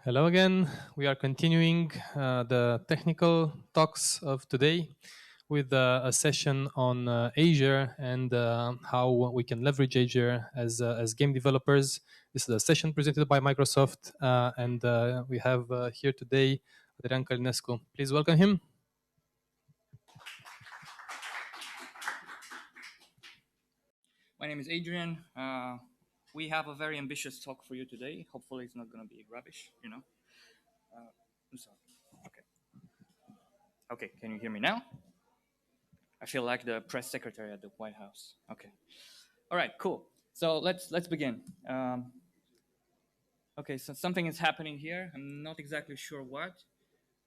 Hello again. We are continuing the technical talks of today with a session on Azure and how we can leverage Azure as game developers. This is a session presented by Microsoft, and we have here today Adrian Calinescu. Please welcome him. My name is Adrian. We have a very ambitious talk for you today. Hopefully, it's not going to be rubbish, you know. I'm sorry. Okay. Okay, can you hear me now? I feel like the press secretary at the White House. Okay. All right, cool. So let's begin. Okay, so something is happening here. I'm not exactly sure what.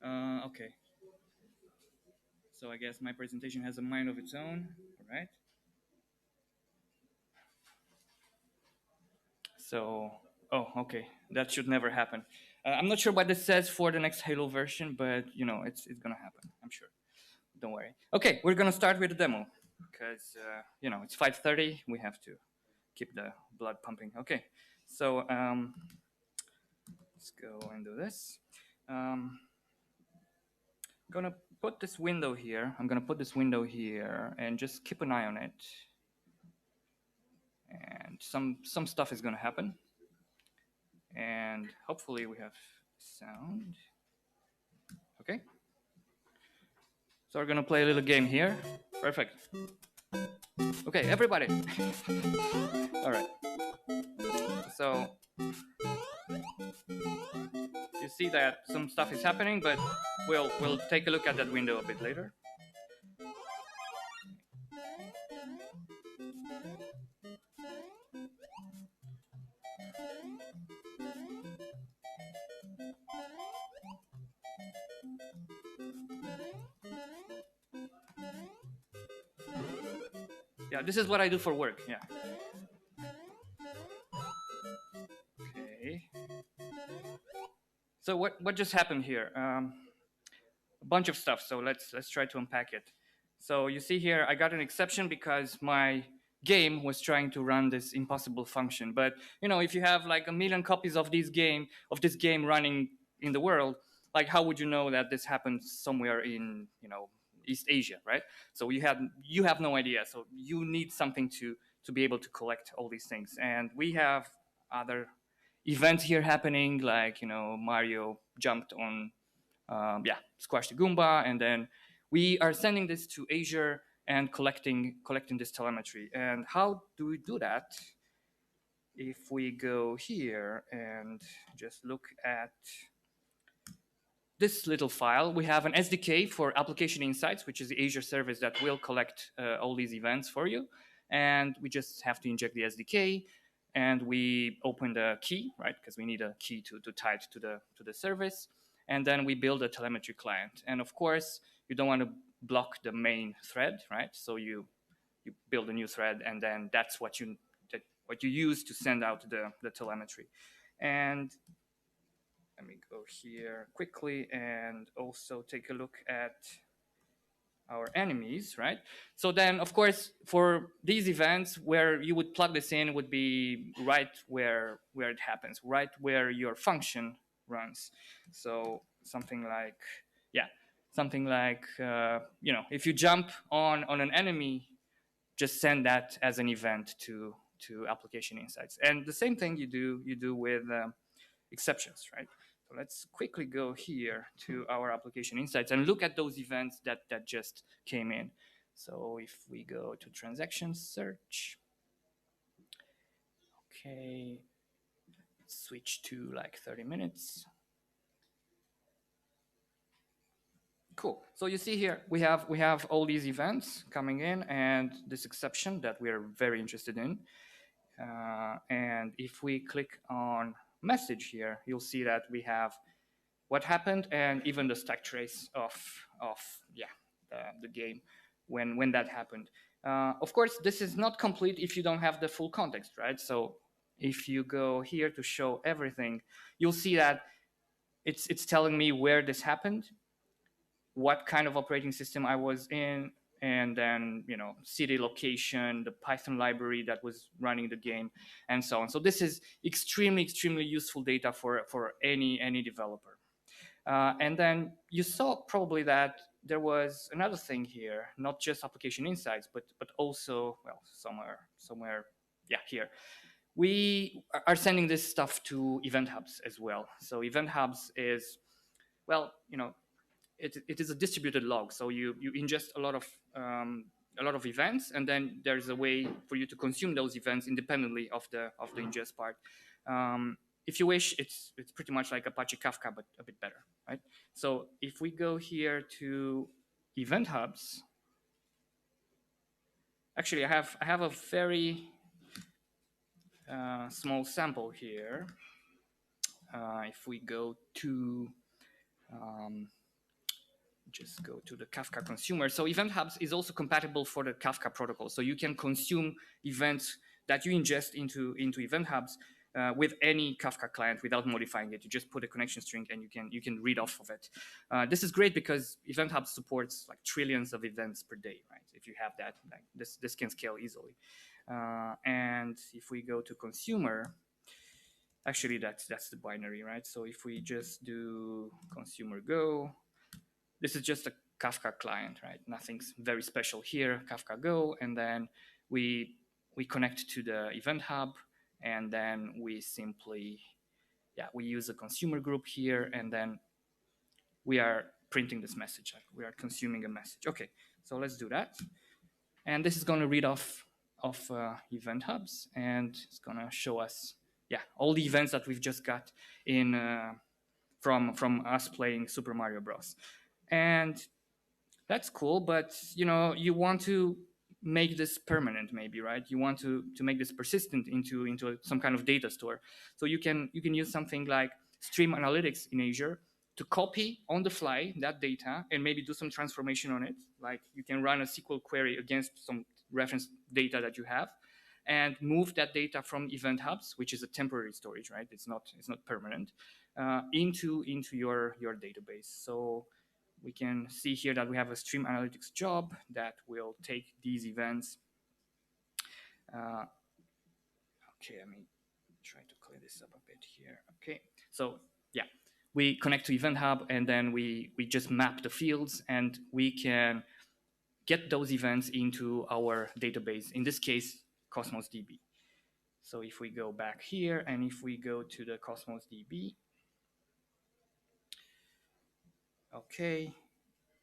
Okay. So I guess my presentation has a mind of its own. All right. So, oh, okay, that should never happen. I'm not sure what this says for the next Halo version, but you know, it's gonna happen. I'm sure. Don't worry. Okay, we're gonna start with the demo because you know it's 5:30. We have to keep the blood pumping. Okay, so let's go and do this. Gonna put this window here. I'm gonna put this window here and just keep an eye on it. And some stuff is gonna happen. And hopefully we have sound. Okay. So we're gonna play a little game here. Perfect. Okay, everybody. All right. So you see that some stuff is happening, but we'll take a look at that window a bit later. Yeah, this is what I do for work. Yeah. Okay. So what just happened here? A bunch of stuff. So let's try to unpack it. So you see here, I got an exception because my game was trying to run this impossible function. But you know, if you have like a million copies of this game running in the world, like how would you know that this happens somewhere in East Asia, right? So you have no idea. So you need something to be able to collect all these things. And we have other events here happening, like Mario jumped on squash the Goomba, and then we are sending this to Azure and collecting this telemetry. And how do we do that? If we go here and just look at this little file, we have an SDK for application insights, which is the Azure service that will collect all these events for you. And we just have to inject the SDK, and we open the key, right? Because we need a key to tie it to the service. And then we build a telemetry client. And of course, you don't want to block the main thread, right? So you build a new thread, and then that's what you use to send out the telemetry. And let me go here quickly and also take a look at our enemies, right? So then, of course, for these events, where you would plug this in would be right where it happens, right where your function runs. So something like, if you jump on an enemy, just send that as an event to application insights. And the same thing you do with exceptions, right? So let's quickly go here to our application insights and look at those events that just came in. So if we go to transaction search, okay, switch to like 30 minutes. Cool. So you see here, we have all these events coming in and this exception that we are very interested in. And if we click on message here, you'll see that we have what happened and even the stack trace of the game when that happened. Of course, this is not complete if you don't have the full context, right? So if you go here to show everything, you'll see that it's telling me where this happened, what kind of operating system I was in, and then city location, the Python library that was running the game, and so on. So this is extremely useful data for any developer. And then you saw probably that there was another thing here, not just application insights, but also, well, somewhere, yeah, here. We are sending this stuff to event hubs as well. So event hubs is, well, it is a distributed log. So you ingest a lot of events, and then there's a way for you to consume those events independently of the ingest part. If you wish, it's pretty much like Apache Kafka, but a bit better, right? So if we go here to event hubs, actually I have a very small sample here. If we go to just go to the Kafka consumer. So Event Hubs is also compatible for the Kafka protocol. So you can consume events that you ingest into Event Hubs with any Kafka client without modifying it. You just put a connection string and you can read off of it. This is great because Event Hubs supports like trillions of events per day, right? If you have that, like this can scale easily. And if we go to consumer, actually that's the binary, right? So if we just do consumer go, this is just a Kafka client, right? Nothing's very special here, Kafka Go, and then we connect to the event hub, and then we simply, we use a consumer group here, and then we are printing this message. We are consuming a message. Okay, so let's do that. And this is going to read off of event hubs, and it's going to show us, all the events that we've just got in from us playing Super Mario Bros. And that's cool, but you want to make this permanent, maybe, right? You want to make this persistent into some kind of data store. So you can use something like Stream Analytics in Azure to copy on the fly that data and maybe do some transformation on it. Like you can run a SQL query against some reference data that you have, and move that data from event hubs, which is a temporary storage, right? It's not permanent, into your database. So we can see here that we have a Stream Analytics job that will take these events. Okay, let me try to clear this up a bit here. Okay, so we connect to Event Hub, and then we just map the fields, and we can get those events into our database, in this case, Cosmos DB. So if we go back here, and if we go to the Cosmos DB, okay,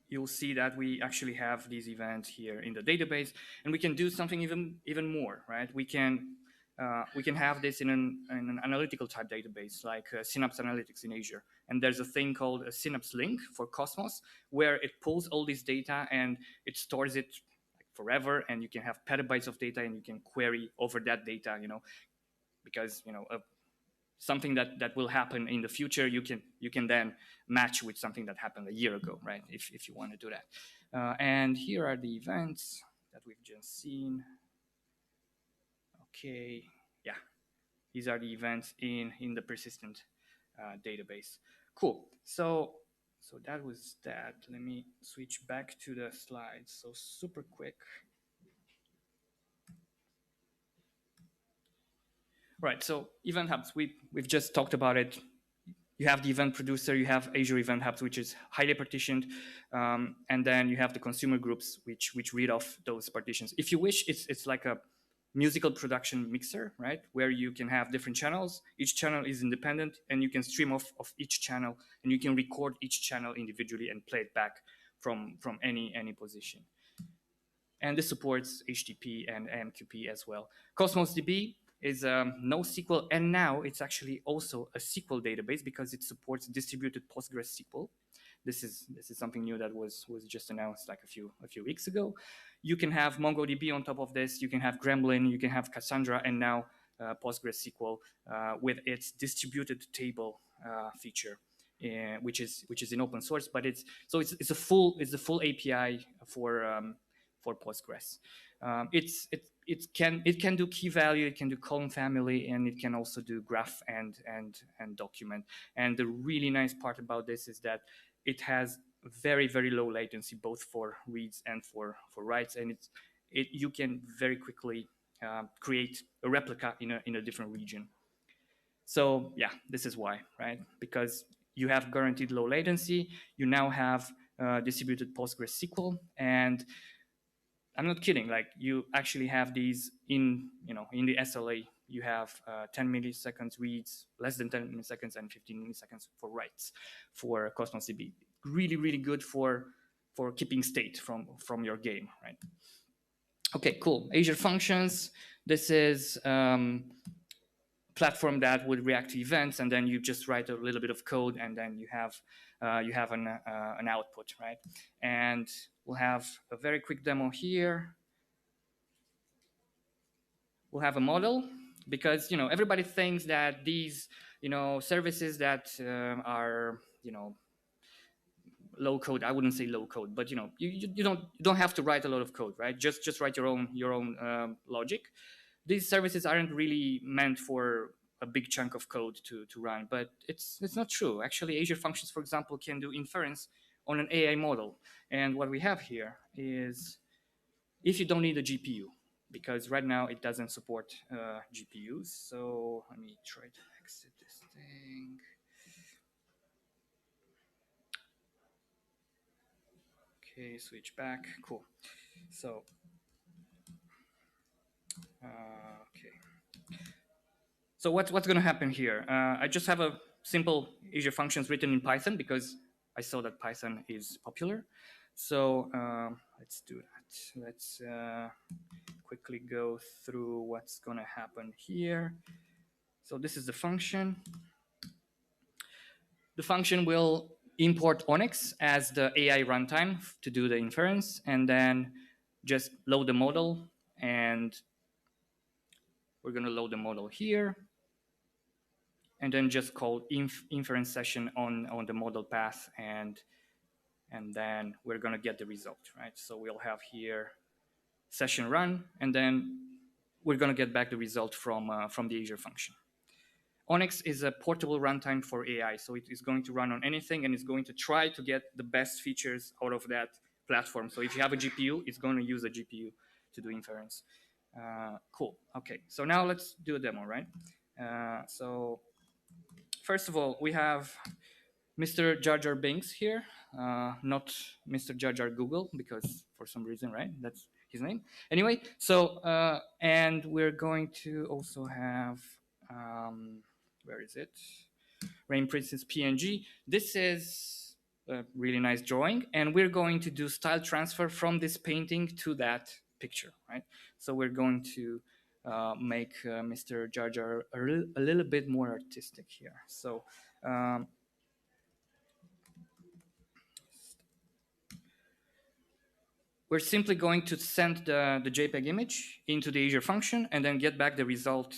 you'll see that we actually have these events here in the database, and we can do something even more, right? We can have this in an analytical type database, like Synapse Analytics in Azure. And there's a thing called a Synapse Link for Cosmos, where it pulls all this data and it stores it forever, and you can have petabytes of data, and you can query over that data, because something that will happen in the future, you can then match with something that happened a year ago, right? If you want to do that. And here are the events that we've just seen. Okay, these are the events in the persistent database. Cool. So that was that. Let me switch back to the slides. So super quick. Right, so event hubs, we've just talked about it. You have the event producer, you have Azure Event Hubs, which is highly partitioned, and then you have the consumer groups, which read off those partitions. If you wish, it's like a musical production mixer, right? Where you can have different channels. Each channel is independent, and you can stream off of each channel, and you can record each channel individually and play it back from any position. And this supports HTTP and AMQP as well. Cosmos DB is NoSQL, and now it's actually also a SQL database because it supports distributed PostgreSQL. This is something new that was just announced like a few weeks ago. You can have MongoDB on top of this. You can have Gremlin. You can have Cassandra, and now PostgreSQL with its distributed table feature, which is in open source. But it's a full API for Postgres. It can do key value, it can do column family, and it can also do graph and document. And the really nice part about this is that it has very, very low latency, both for reads and for writes. And you can very quickly create a replica in a different region. So yeah, this is why, right? Because you have guaranteed low latency. You now have distributed PostgreSQL, and I'm not kidding. Like, you actually have these in the SLA. You have 10 milliseconds reads, less than 10 milliseconds, and 15 milliseconds for writes for Cosmos DB. Really, really good for keeping state from your game, right? Okay, cool. Azure Functions. This is platform that would react to events, and then you just write a little bit of code, and then you have an output, right? And we'll have a very quick demo here. We'll have a model, because everybody thinks that these services that are low code. I wouldn't say low code, but you don't have to write a lot of code, right? Just write your own logic. These services aren't really meant for a big chunk of code to run, but it's not true. Actually, Azure Functions, for example, can do inference on an AI model. And what we have here is, if you don't need a GPU, because right now it doesn't support GPUs. So let me try to exit this thing. Okay, switch back. Cool. So, okay. So what's going to happen here? I just have a simple Azure Functions written in Python, because I saw that Python is popular. So let's do that. Let's quickly go through what's going to happen here. So this is the function. The function will import Onyx as the AI runtime to do the inference, and then just load the model. And we're going to load the model here, and then just call inference session on the model path, and then we're going to get the result, right? So we'll have here session run, and then we're going to get back the result from the Azure function. Onyx is a portable runtime for AI, so it is going to run on anything, and it's going to try to get the best features out of that platform. So if you have a GPU, it's going to use a GPU to do inference. Cool. Okay, so now let's do a demo, right? So first of all, we have Mr. Jar Jar Binks here, not Mr. Jar Jar Google, because for some reason, right? That's his name. Anyway, so and we're going to also have where is it? Rain Princess PNG. This is a really nice drawing, and we're going to do style transfer from this painting to that picture, right? So we're going to make Mr. Jar Jar a little bit more artistic here. So we're simply going to send the JPEG image into the Azure function, and then get back the result,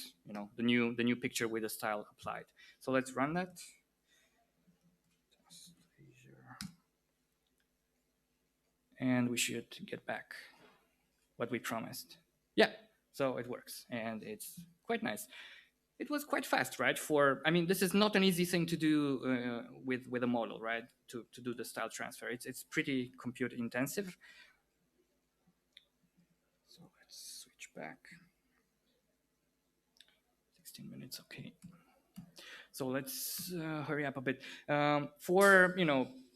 the new picture with the style applied. So let's run that. And we should get back what we promised. Yeah, so it works, and it's quite nice. It was quite fast, right? This is not an easy thing to do with a model, right? To do the style transfer. It's pretty compute intensive. So let's switch back. 16 minutes, okay. So let's hurry up a bit. For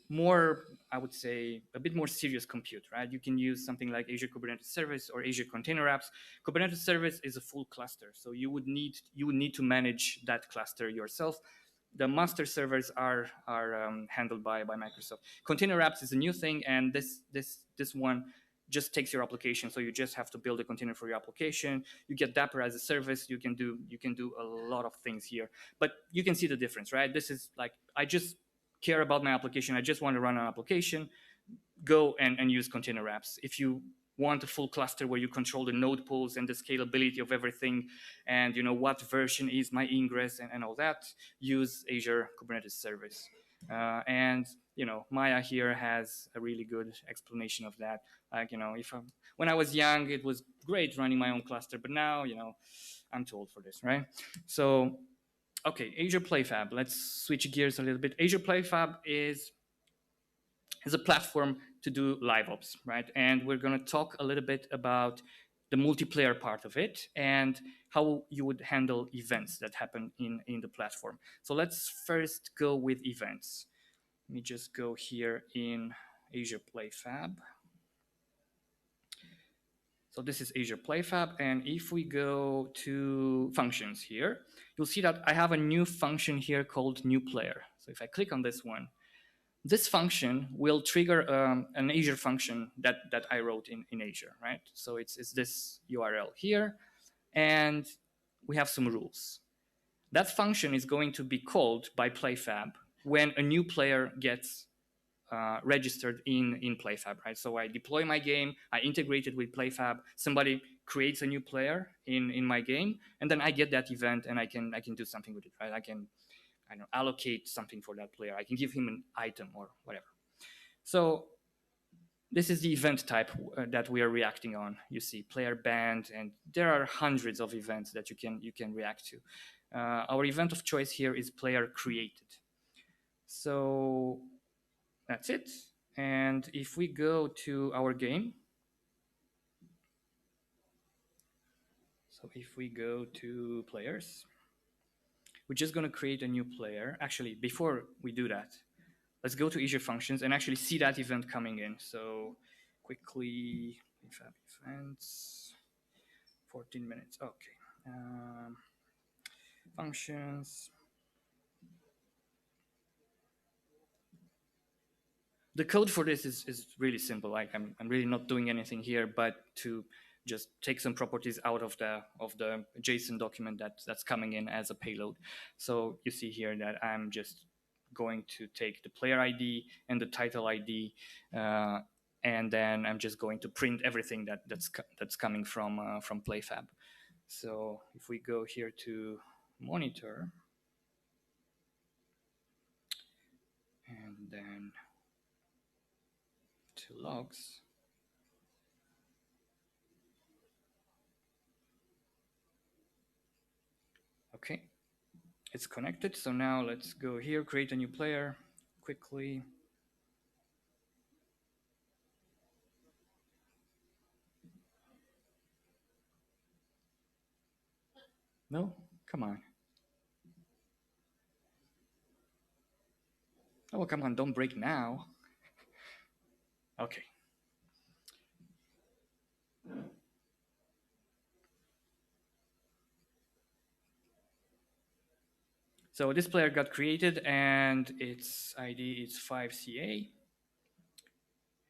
more, I would say, a bit more serious compute, right? You can use something like Azure Kubernetes Service or Azure Container Apps. Kubernetes Service is a full cluster, so you would need to manage that cluster yourself. The master servers are handled by Microsoft. Container Apps is a new thing, and this one just takes your application. So you just have to build a container for your application. You get Dapper as a service. You can do a lot of things here, but you can see the difference, right? This is like, I just care about my application. I just want to run an application. Go and use Container Apps. If you want a full cluster where you control the node pools and the scalability of everything, and what version is my ingress and all that, use Azure Kubernetes Service. And Maya here has a really good explanation of that. Like, when I was young, it was great running my own cluster, but now, I'm too old for this, right? So, okay, Azure PlayFab. Let's switch gears a little bit. Azure PlayFab is as a platform to do live ops, right? And we're going to talk a little bit about the multiplayer part of it and how you would handle events that happen in the platform. So let's first go with events. Let me just go here in Azure Play Fab. So this is Azure Play Fab, and if we go to functions here, you'll see that I have a new function here called new player. So if I click on this one, this function will trigger an Azure function that I wrote in Azure, right? So it's this URL here, and we have some rules. That function is going to be called by PlayFab when a new player gets registered in PlayFab, right? So I deploy my game, I integrate it with PlayFab, somebody creates a new player in my game, and then I get that event and I can do something with it, right? I can allocate something for that player. I can give him an item or whatever. So this is the event type that we are reacting on. You see player banned, and there are hundreds of events that you can react to. Our event of choice here is player created. So that's it. And if we go to our game, so if we go to players, we're just going to create a new player. Actually, before we do that, let's go to Azure Functions and actually see that event coming in. So quickly, events, 14 minutes. Okay. Functions. The code for this is really simple. Like I'm really not doing anything here, but to just take some properties out of the JSON document that's coming in as a payload. So you see here that I'm just going to take the player ID and the title ID, and then I'm just going to print everything that's coming from PlayFab. So if we go here to monitor, and then to logs. Okay, it's connected. So now let's go here, create a new player quickly. No, come on. Oh, come on, don't break now. Okay. So this player got created and its ID is 5CA.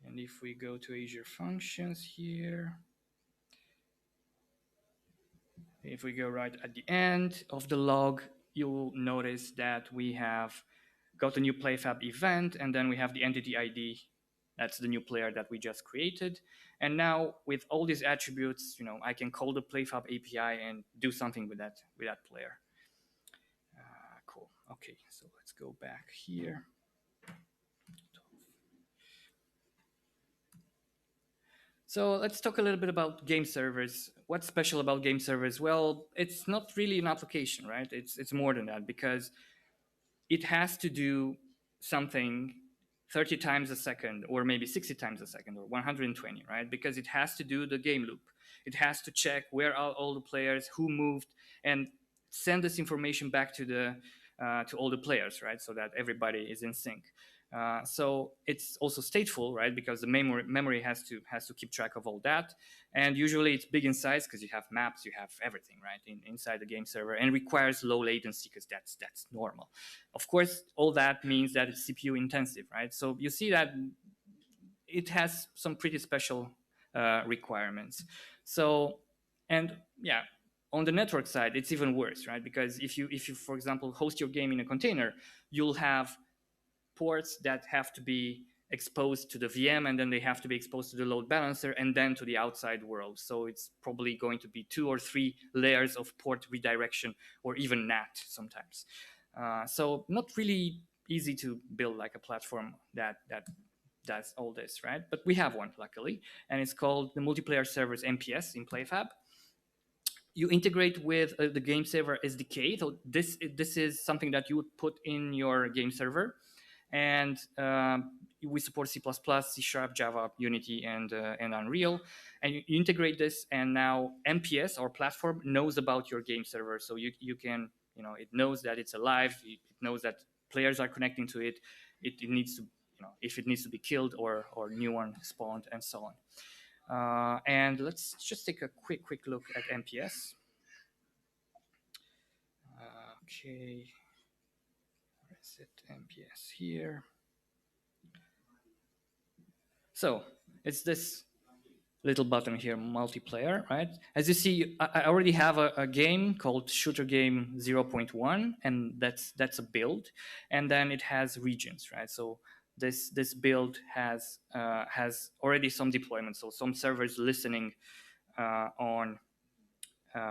And if we go to Azure Functions here, if we go right at the end of the log, you'll notice that we have got a new PlayFab event, and then we have the entity ID. That's the new player that we just created. And now with all these attributes, I can call the PlayFab API and do something with that player. Cool. Okay, so let's go back here. So let's talk a little bit about game servers. What's special about game servers? Well, it's not really an application, right? It's more than that, because it has to do something 30 times a second, or maybe 60 times a second, or 120, right? Because it has to do the game loop. It has to check where are all the players, who moved, and send this information back to all the players, right? So that everybody is in sync. So it's also stateful, right? Because the memory has to keep track of all that. And usually it's big in size because you have maps, you have everything, right, inside the game server, and requires low latency because that's normal. Of course, all that means that it's CPU intensive, right? So you see that it has some pretty special requirements. So, and yeah, on the network side, it's even worse, right? Because if you, for example, host your game in a container, you'll have ports that have to be exposed to the VM, and then they have to be exposed to the load balancer and then to the outside world. So it's probably going to be 2 or 3 layers of port redirection, or even NAT sometimes. So not really easy to build like a platform that does all this, right? But we have one, luckily, and it's called the Multiplayer Servers MPS in PlayFab. You integrate with the game server SDK. So this is something that you would put in your game server, and we support C++, C#, Java, Unity, and Unreal. And you integrate this, and now MPS, our platform, knows about your game server. So you can, it knows that it's alive. It knows that players are connecting to it. It needs to, if it needs to be killed or new one spawned, and so on. And let's just take a quick look at MPS. Okay, where is it? MPS here. So it's this little button here, multiplayer, right? As you see, I already have a game called Shooter Game 0.1, and that's a build, and then it has regions, right? So this build has already some deployment, so some servers listening on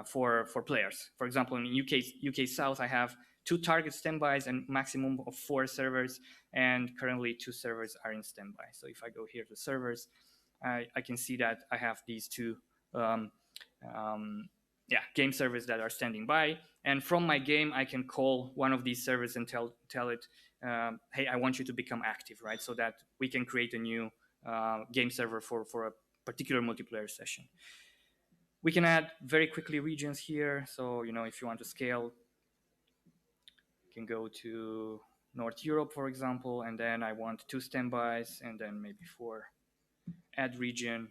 for players. For example, in UK South, I have 2 target standbys and maximum of 4 servers, and currently 2 servers are in standby. So if I go here to servers, I can see that I have these 2 game servers that are standing by, and from my game I can call one of these servers and tell it, hey, I want you to become active, right? So that we can create a new game server for a particular multiplayer session. We can add very quickly regions here. So, if you want to scale, you can go to North Europe, for example, and then I want 2 standbys and then maybe 4. Add region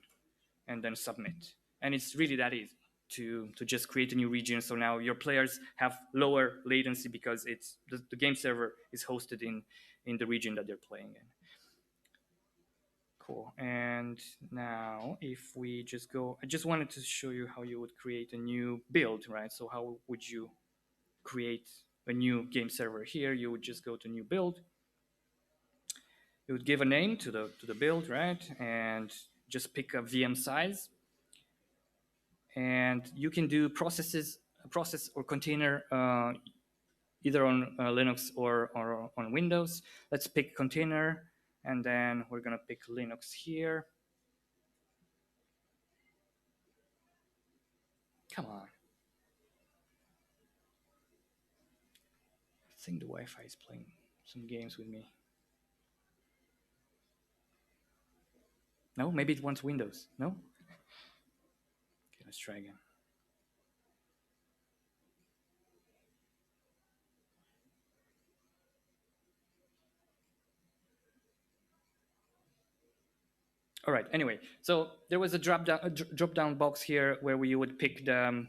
and then submit. And it's really that easy to just create a new region. So now your players have lower latency because it's the game server is hosted in the region that they're playing in. Cool. And now if we just go, I just wanted to show you how you would create a new build, right? So how would you create a new game server here? You would just go to new build. You would give a name to the build, right? And just pick a VM size. And you can do process or container either on Linux or on Windows. Let's pick container, and then we're gonna pick Linux here. Come on. I think the Wi-Fi is playing some games with me. No, maybe it wants Windows. No? Okay, let's try again. All right, anyway, so there was a drop down box here where we would pick the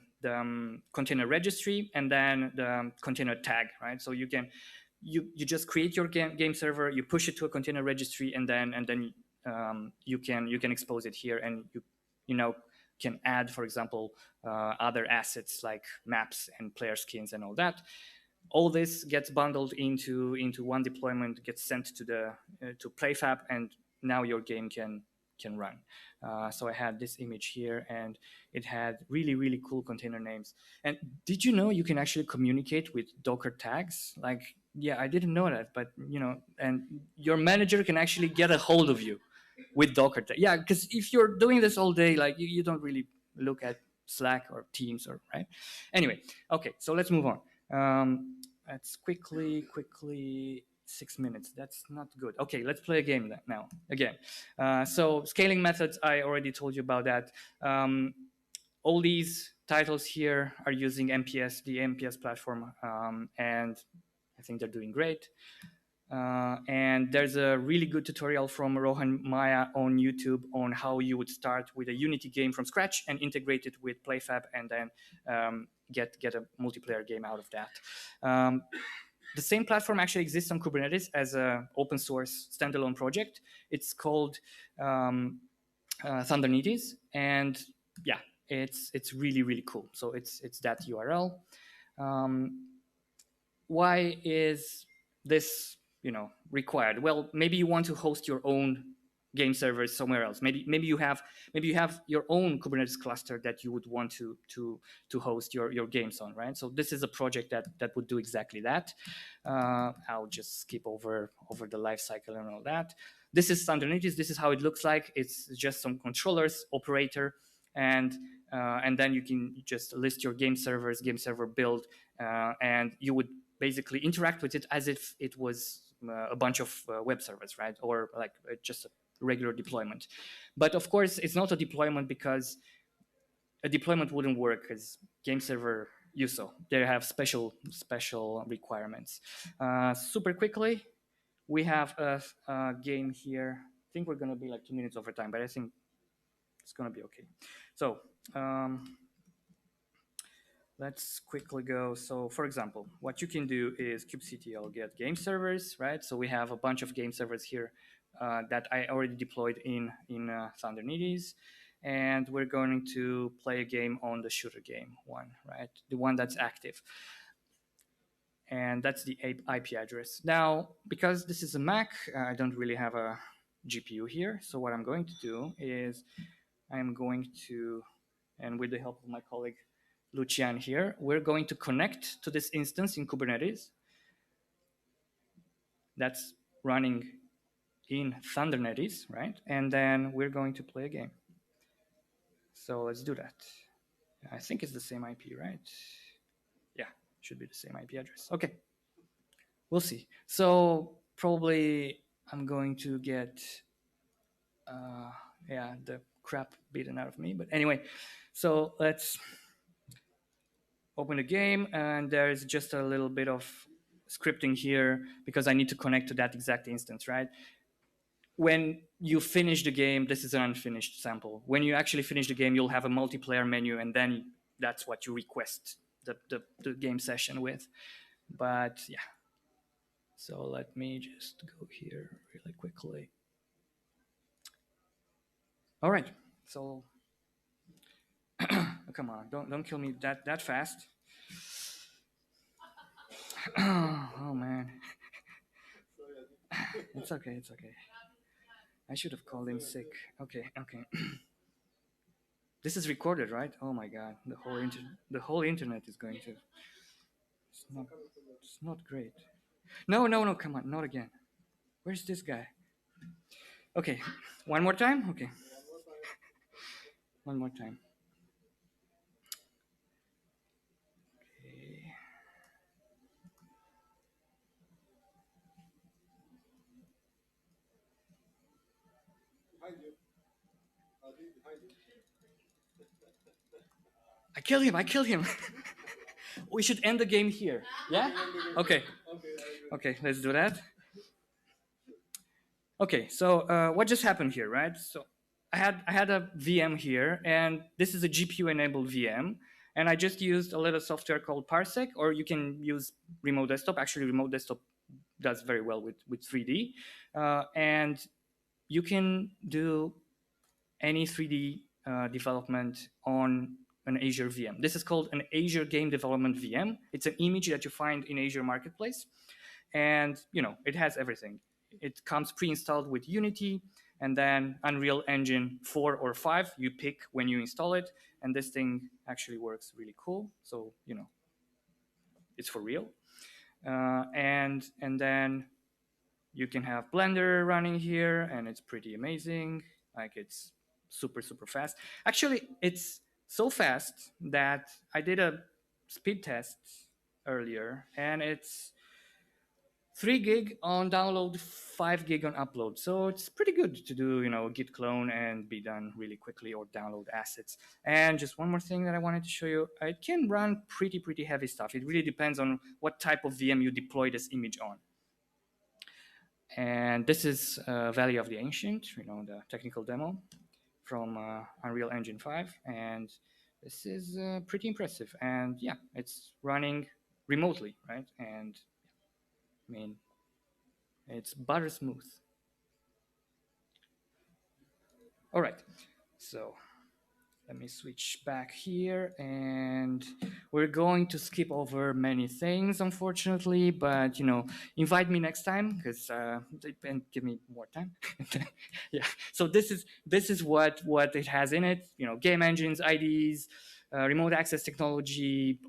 container registry and then the container tag, right? So you just create your game server, you push it to a container registry, and then you can expose it here, and you can add, for example, other assets like maps and player skins and all that. All this gets bundled into one deployment, gets sent to PlayFab, and now your game can run. So I had this image here, and it had really, really cool container names. And did you know you can actually communicate with Docker tags? Like, yeah, I didn't know that, but and your manager can actually get a hold of you with Docker tags. Yeah, because if you're doing this all day, like you don't really look at Slack or Teams, or right? Anyway, okay, so let's move on. Let's quickly 6 minutes. That's not good. Okay, let's play a game now again. So scaling methods, I already told you about that. All these titles here are using MPS, the MPS platform, and I think they're doing great. And there's a really good tutorial from Rohan Maya on YouTube on how you would start with a Unity game from scratch and integrate it with PlayFab, and then get a multiplayer game out of that. The same platform actually exists on Kubernetes as an open source standalone project. It's called Thundernetes, and yeah, it's really, really cool. So it's that URL. Why is this required? Well, maybe you want to host your own game servers somewhere else. Maybe you have your own Kubernetes cluster that you would want to host your games on, right? So this is a project that would do exactly that. I'll just skip over the life cycle and all that. This is Thundernetes. This is how it looks like. It's just some controllers, operator, and then you can just list your game servers, game server build, and you would basically interact with it as if it was a bunch of web servers, right? Or like just a regular deployment. But of course, it's not a deployment because a deployment wouldn't work as game server USO. They have special requirements. Super quickly, we have a game here. I think we're going to be like 2 minutes over time, but I think it's going to be okay. So let's quickly go. So for example, what you can do is kubectl get game servers, right? So we have a bunch of game servers here that I already deployed in Thundernetes. And we're going to play a game on the shooter game one, right? The one that's active. And that's the IP address. Now, because this is a Mac, I don't really have a GPU here. So what I'm going to do is I'm going to, and with the help of my colleague Lucian here, we're going to connect to this instance in Kubernetes that's running in Thundernetes, right? And then we're going to play a game. So let's do that. I think it's the same IP, right? Yeah, should be the same IP address. Okay, we'll see. So probably I'm going to get, the crap beaten out of me. But anyway, so let's open the game, and there's just a little bit of scripting here because I need to connect to that exact instance, right? When you finish the game, this is an unfinished sample. When you actually finish the game, you'll have a multiplayer menu, and then that's what you request the game session with. But yeah, so let me just go here really quickly. All right, so come on, don't kill me that fast. Oh man, it's okay. I should have called in sick. Okay. This is recorded, right? Oh my god, the whole internet is going to. It's not great. No, come on, not again. Where's this guy? Okay, one more time. Okay, one more time. Okay. I kill him. We should end the game here. Yeah? Okay. Okay, let's do that. Okay, so what just happened here, right? So I had a VM here, and this is a GPU-enabled VM, and I just used a little software called Parsec, or you can use Remote Desktop. Actually, Remote Desktop does very well with 3D, and you can do any 3D development on an Azure VM. This is called an Azure Game Development VM. It's an image that you find in Azure Marketplace, and it has everything. It comes pre-installed with Unity, and then Unreal Engine 4 or 5, you pick when you install it, and this thing actually works really cool. So, it's for real. And then you can have Blender running here, and it's pretty amazing. Like, it's super fast. Actually, it's so fast that I did a speed test earlier, and it's 3 gig on download, 5 gig on upload. So it's pretty good to do, git clone and be done really quickly, or download assets. And just one more thing that I wanted to show you, it can run pretty heavy stuff. It really depends on what type of VM you deploy this image on. And this is Valley of the Ancient, the technical demo from Unreal Engine 5. And this is pretty impressive. And yeah, it's running remotely, right? And I mean, it's butter smooth. All right, so let me switch back here, and we're going to skip over many things, unfortunately, but invite me next time, because and give me more time. Yeah, so this is what it has in it. Game engines, IDs, remote access technology,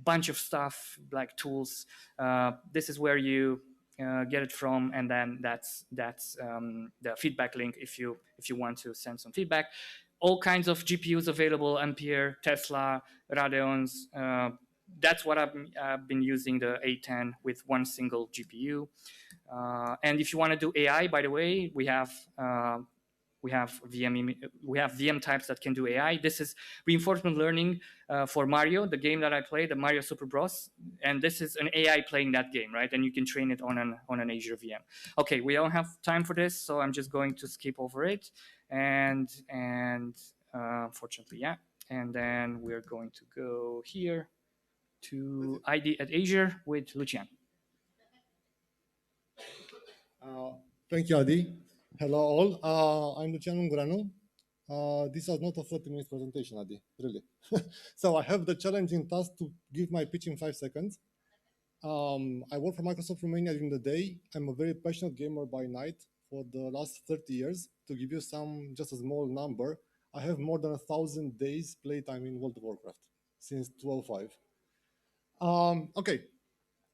bunch of stuff like tools. This is where you get it from, and then that's the feedback link if you want to send some feedback. All kinds of GPUs available: Ampere, Tesla, Radeons. That's what I've been using, the A10 with one single GPU. And if you want to do AI, by the way, we have VM types that can do AI. This is reinforcement learning for Mario, the game that I play, the Mario Super Bros. And this is an AI playing that game, right? And you can train it on an Azure VM. Okay, we don't have time for this, so I'm just going to skip over it. And unfortunately, yeah. And then we're going to go here to ID at Azure with Lucian. Thank you, Adi. Hello, all. I'm Lucian Ungureanu. This was not a 30-minute presentation, Adi, really. So I have the challenging task to give my pitch in 5 seconds. I work for Microsoft Romania during the day. I'm a very passionate gamer by night for the last 30 years. To give you just a small number, I have more than 1,000 days playtime in World of Warcraft since 2005. Okay,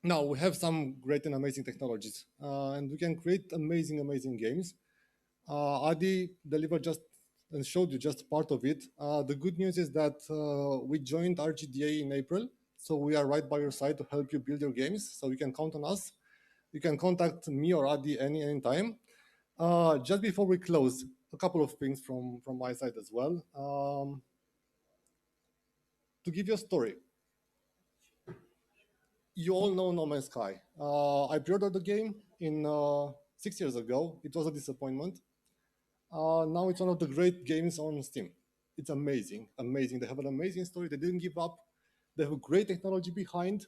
now we have some great and amazing technologies, and we can create amazing games. Adi delivered just and showed you just part of it. The good news is that we joined RGDA in April, so we are right by your side to help you build your games. So you can count on us. You can contact me or Adi anytime. Just before we close, a couple of things from my side as well. To give you a story, you all know No Man's Sky. I pre-ordered the game in 6 years ago. It was a disappointment. Now it's one of the great games on Steam. It's amazing. They have an amazing story. They didn't give up. They have a great technology behind.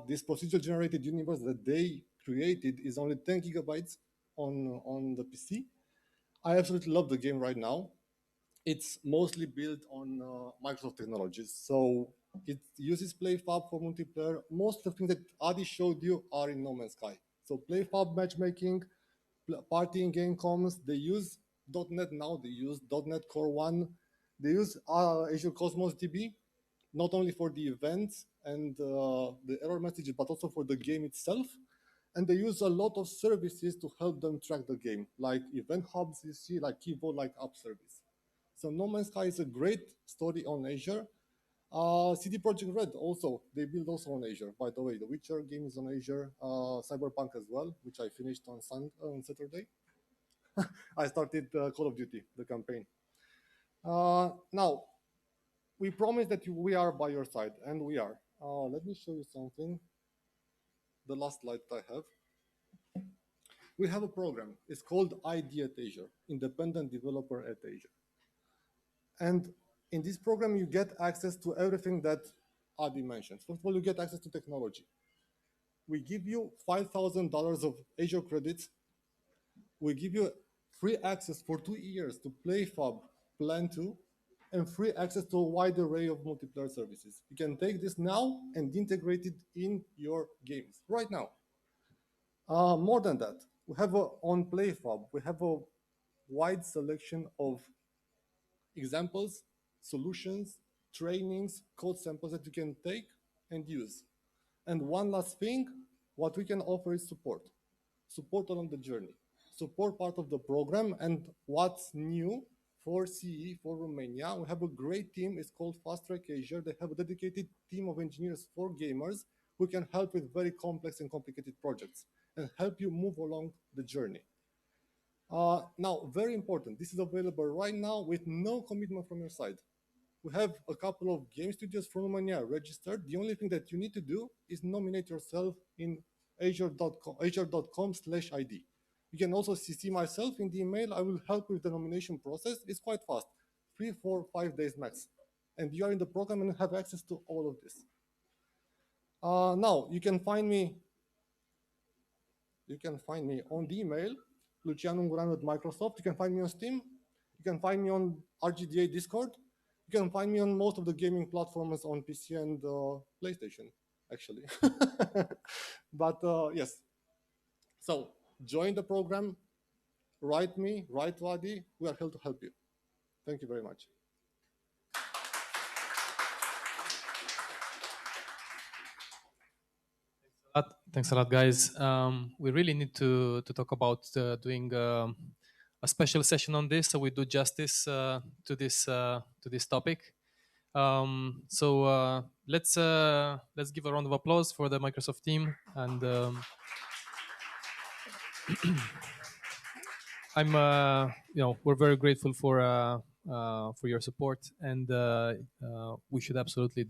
This procedural generated universe that they created is only 10 gigabytes on the PC. I absolutely love the game right now. It's mostly built on Microsoft technologies. So it uses PlayFab for multiplayer. Most of the things that Adi showed you are in No Man's Sky. So PlayFab matchmaking, party in game comms, they use .NET now, they use .NET Core 1, they use Azure Cosmos DB, not only for the events and the error messages, but also for the game itself. And they use a lot of services to help them track the game, like event hubs, you see, like Kivo, like App Service. So No Man's Sky is a great story on Azure. CD Projekt Red also, they build also on Azure. By the way, the Witcher game is on Azure, Cyberpunk as well, which I finished on Saturday. I started Call of Duty, the campaign. Now, we promise that we are by your side, and we are. Let me show you something. The last slide I have. We have a program. It's called ID at Azure, Independent Developer at Azure. And in this program, you get access to everything that Adi mentioned. First of all, you get access to technology. We give you $5,000 of Azure credits. We give you free access for 2 years to PlayFab Plan 2, and free access to a wide array of multiplayer services. You can take this now and integrate it in your games right now. More than that, we have on PlayFab, we have a wide selection of examples, solutions, trainings, code samples that you can take and use. And one last thing, what we can offer is support along the journey, support part of the program. And what's new for CE, for Romania, we have a great team. It's called Fast Track Azure. They have a dedicated team of engineers for gamers who can help with very complex and complicated projects and help you move along the journey. Now, very important, this is available right now with no commitment from your side. We have a couple of game studios from Romania registered. The only thing that you need to do is nominate yourself in azure.com/ID. You can also CC myself in the email. I will help with the nomination process. It's quite fast, 3, 4, 5 days max. And you are in the program and have access to all of this. Now, you can find me on the email, lucianungureanu@Microsoft. You can find me on Steam. You can find me on RGDA Discord. You can find me on most of the gaming platforms on PC and PlayStation, actually. But yes. So join the program, write to Adi. We are here to help you. Thank you very much. Thanks a lot, guys. We really need to talk about doing a special session on this, so we do justice to this topic. So let's give a round of applause for the Microsoft team and. I'm, we're very grateful for your support, and we should absolutely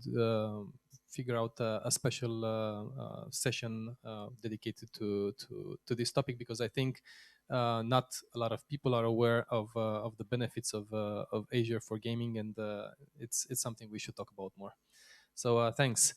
figure out a special session dedicated to this topic, because I think not a lot of people are aware of the benefits of Azure for gaming, and it's something we should talk about more. So thanks.